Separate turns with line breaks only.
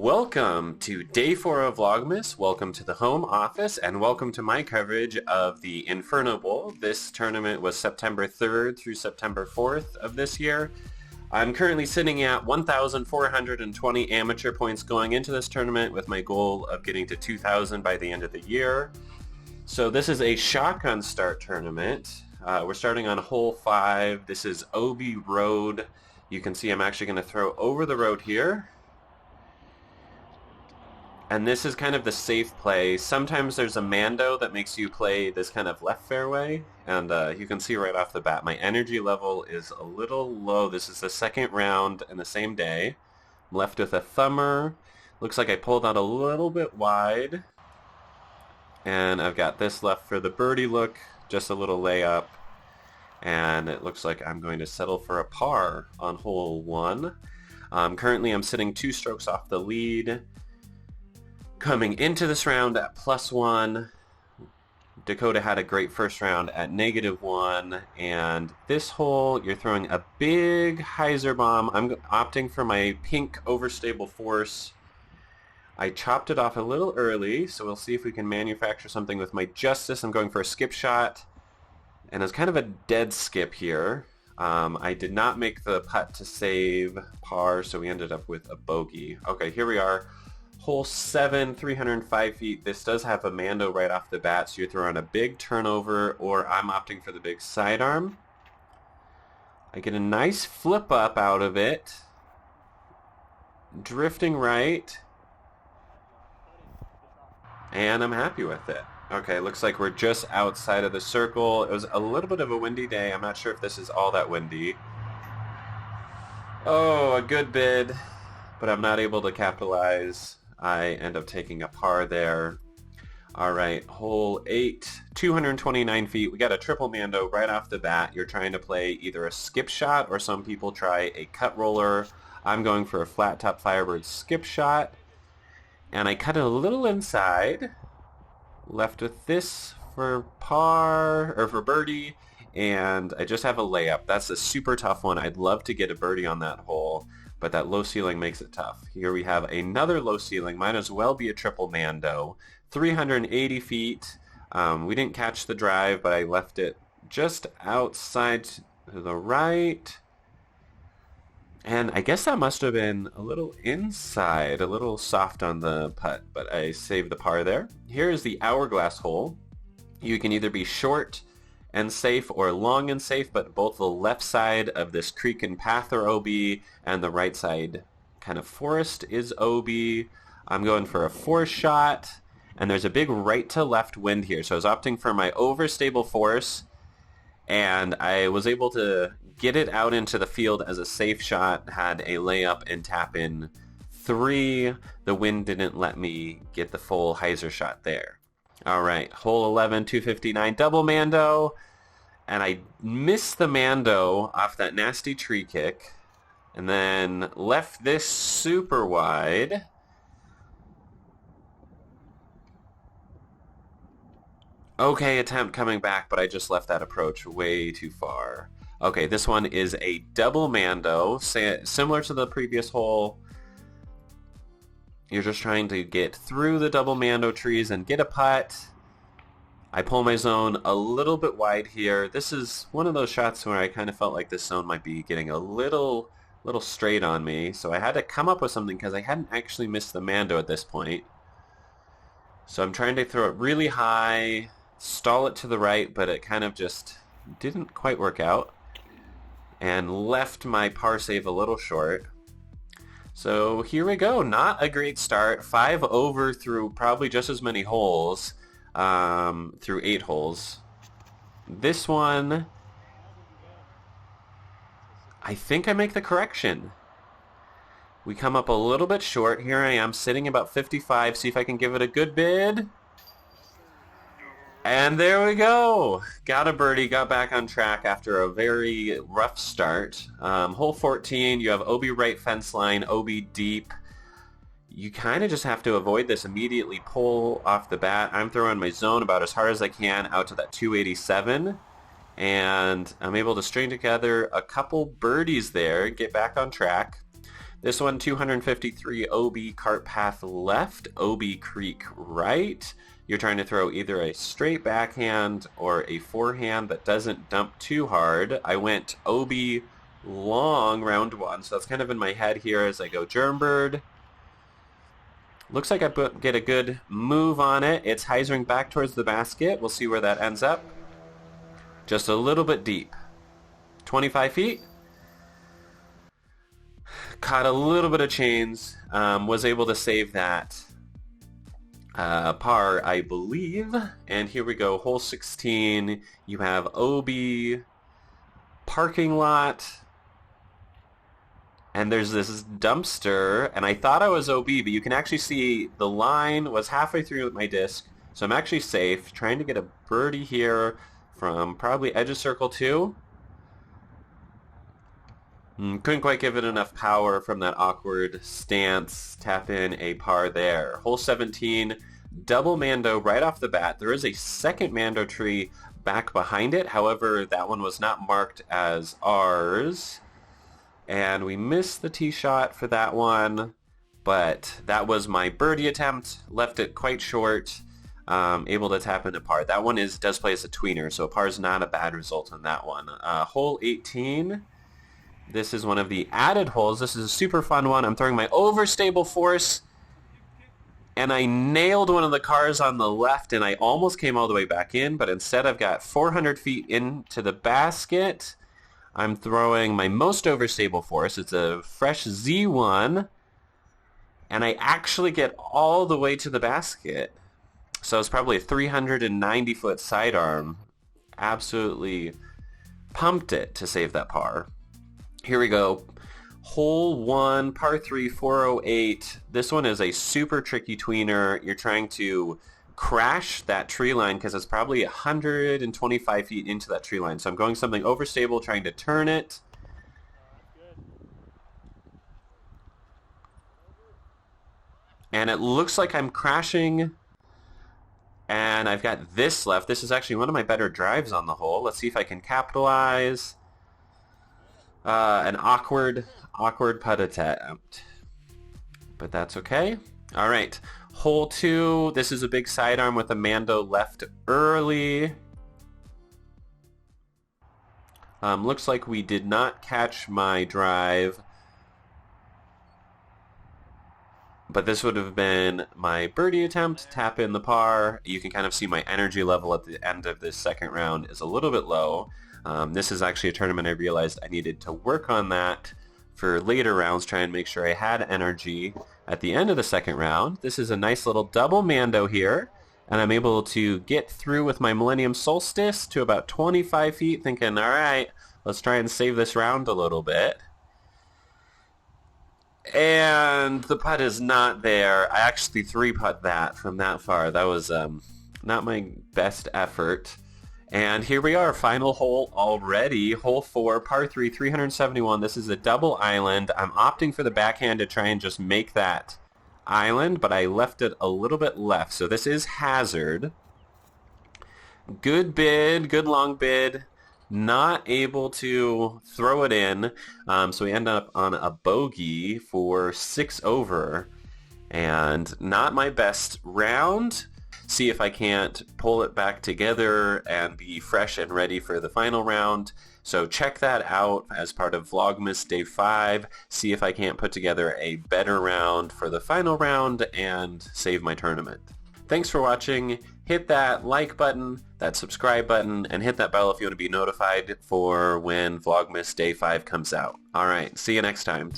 Welcome to day 4 of Vlogmas, welcome to the home office, and welcome to my coverage of the Inferno Bowl. This tournament was September 3rd through September 4th of this year. I'm currently sitting at 1,420 amateur points going into this tournament with my goal of getting to 2,000 by the end of the year. So this is a shotgun start tournament. We're starting on hole 5. This is OB Road. You can see I'm actually going to throw over the road here. And this is kind of the safe play. Sometimes there's a Mando that makes you play this kind of left fairway. And you can see right off the bat, my energy level is a little low. This is the second round in the same day. I'm left with a thumber. Looks like I pulled out a little bit wide. And I've got this left for the birdie look, just a little layup. And it looks like I'm going to settle for a par on hole 1. Currently I'm sitting 2 strokes off the lead. Coming into this round at +1, Dakota had a great first round at -1, and this hole you're throwing a big hyzer bomb. I'm opting for my pink overstable force. I chopped it off a little early, so we'll see if we can manufacture something with my Justice. I'm going for a skip shot, and it's kind of a dead skip here. I did not make the putt to save par, so we ended up with a bogey. Okay, here we are. Hole 7, 305 feet. This does have a Mando right off the bat, so you're throwing a big turnover, or I'm opting for the big sidearm. I get a nice flip up out of it. Drifting right. And I'm happy with it. Okay, looks like we're just outside of the circle. It was a little bit of a windy day. I'm not sure if this is all that windy. Oh, a good bid, but I'm not able to capitalize. I end up taking a par there. All right, hole 8, 229 feet. We got a triple Mando right off the bat. You're trying to play either a skip shot or some people try a cut roller. I'm going for a flat top Firebird skip shot. And I cut it a little inside. Left with this for par, or for birdie. And I just have a layup. That's a super tough one. I'd love to get a birdie on that hole, but that low ceiling makes it tough. Here we have another low ceiling. Might as well be a triple Mando. 380 feet. We didn't catch the drive, but I left it just outside to the right. And I guess that must have been a little inside, a little soft on the putt, but I saved the par there. Here's the hourglass hole. You can either be short and safe or long and safe, but both the left side of this creek and path are OB and the right side kind of forest is OB. I'm going for a 4 shot, and there's a big right to left wind here, so I was opting for my overstable force, and I was able to get it out into the field as a safe shot, had a layup and tap in 3. The wind didn't let me get the full hyzer shot there. All right, hole 11, 259, double Mando, and I missed the Mando off that nasty tree kick, and then left this super wide. Okay, attempt coming back, but I just left that approach way too far. Okay, this one is a double Mando, similar to the previous hole. You're just trying to get through the double Mando trees and get a putt. I pull my zone a little bit wide here. This is one of those shots where I kind of felt like this zone might be getting a little straight on me. So I had to come up with something because I hadn't actually missed the Mando at this point. So I'm trying to throw it really high, stall it to the right, but it kind of just didn't quite work out. And left my par save a little short. So here we go. Not a great start. 5 over through probably just as many holes, through 8 holes. This one, I think I make the correction. We come up a little bit short. Here I am sitting about 55. See if I can give it a good bid. And there we go. Got a birdie, got back on track after a very rough start. Hole 14, you have OB right fence line, OB deep. You kind of just have to avoid this immediately pull off the bat. I'm throwing my zone about as hard as I can out to that 287. And I'm able to string together a couple birdies there, get back on track. This one, 253 OB cart path left, OB creek right. You're trying to throw either a straight backhand or a forehand that doesn't dump too hard. I went OB long round one, so that's kind of in my head here as I go Germbird. Looks like I get a good move on it. It's hyzering back towards the basket. We'll see where that ends up. Just a little bit deep. 25 feet. Caught a little bit of chains. Was able to save that par, I believe. And here we go, hole 16. You have OB, parking lot, and there's this dumpster, and I thought I was OB, but you can actually see the line was halfway through with my disc, so I'm actually safe. Trying to get a birdie here from probably edge of circle 2. Couldn't quite give it enough power from that awkward stance. Tap in a par there. Hole 17, double Mando right off the bat. There is a second Mando tree back behind it. However, that one was not marked as ours. And we missed the tee shot for that one. But that was my birdie attempt. Left it quite short. Able to tap into par. That one does play as a tweener, so par is not a bad result on that one. Hole 18. This is one of the added holes. This is a super fun one. I'm throwing my overstable force, and I nailed one of the cars on the left, and I almost came all the way back in, but instead I've got 400 feet into the basket. I'm throwing my most overstable force. It's a fresh Z1, and I actually get all the way to the basket. So it's probably a 390-foot sidearm. Absolutely pumped it to save that par. Here we go. Hole 1, par 3, 408. This one is a super tricky tweener. You're trying to crash that tree line because it's probably 125 feet into that tree line. So I'm going something overstable, trying to turn it. And it looks like I'm crashing. And I've got this left. This is actually one of my better drives on the hole. Let's see if I can capitalize. An awkward putt attempt. But that's okay. All right. Hole 2. This is a big sidearm with a Mando left early. Looks like we did not catch my drive. But this would have been my birdie attempt. Tap in the par. You can kind of see my energy level at the end of this second round is a little bit low. This is actually a tournament I realized I needed to work on that for later rounds, try and make sure I had energy at the end of the second round. This is a nice little double Mando here, and I'm able to get through with my Millennium Solstice to about 25 feet, thinking, all right, let's try and save this round a little bit. And the putt is not there. I actually 3-putt that from that far. That was not my best effort. And here we are, final hole already. Hole 4, par 3, 371. This is a double island. I'm opting for the backhand to try and just make that island, but I left it a little bit left. So this is hazard. Good bid, good long bid. Not able to throw it in. So we end up on a bogey for 6 over. And not my best round. See if I can't pull it back together and be fresh and ready for the final round. So check that out as part of Vlogmas Day 5. See if I can't put together a better round for the final round and save my tournament. Thanks for watching. Hit that like button, that subscribe button, and hit that bell if you want to be notified for when Vlogmas Day 5 comes out. Alright, see you next time.